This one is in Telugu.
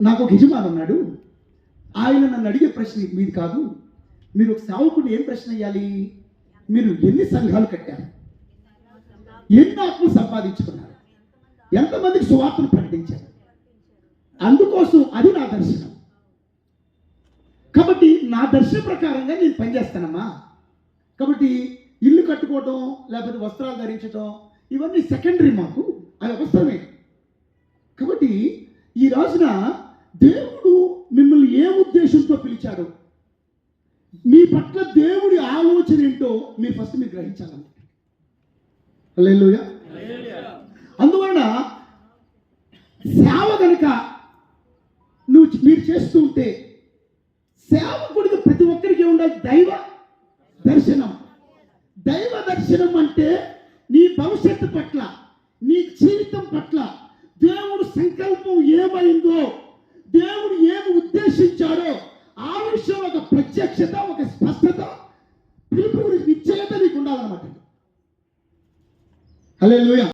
నాకు ఒక యజమాని ఉన్నాడు. ఆయన నన్ను అడిగే ప్రశ్న మీది కాదు. మీరు ఒక సేవకుడు ఏం ప్రశ్న వేయాలి? మీరు ఎన్ని సంఘాలు కట్టారు, ఎన్ని ఆత్మలు సంపాదించుకున్నారు, ఎంతమందికి సువార్తను ప్రకటించారు? అందుకోసం అది నా దర్శనం. కాబట్టి నా దర్శనం ప్రకారంగా నేను పనిచేస్తానమ్మా. కాబట్టి ఇల్లు కట్టుకోవటం, లేకపోతే వస్త్రాలు ధరించడం, ఇవన్నీ సెకండరీ. మాకు అది అవసరమే. కాబట్టి ఈ రోజున దేవుడు మిమ్మల్ని ఏ ఉద్దేశంతో పిలిచాడో, మీ పట్ల దేవుడి ఆలోచన ఏంటో మీరు ఫస్ట్ మీరు గ్రహించాలంటే. హల్లెలూయా. అందువలన సేవ కనుక మీరు చేస్తూ ఉంటే, సేవకుడికి ప్రతి ఒక్కరికి ఉండాలి దైవ దర్శనం. దైవ దర్శనం అంటే నీ భవిష్యత్తు పట్ల, నీ జీవితం పట్ల దేవుడు సంకల్పం ఏమైందో, దేవుడు ఏమి ఉద్దేశించాడో ఆ విషయంలో ఒక ప్రత్యక్షత, ఒక స్పష్టత, పిలుపు నిశ్చయత నీకు ఉండాలన్నమాట. హల్లెలూయా.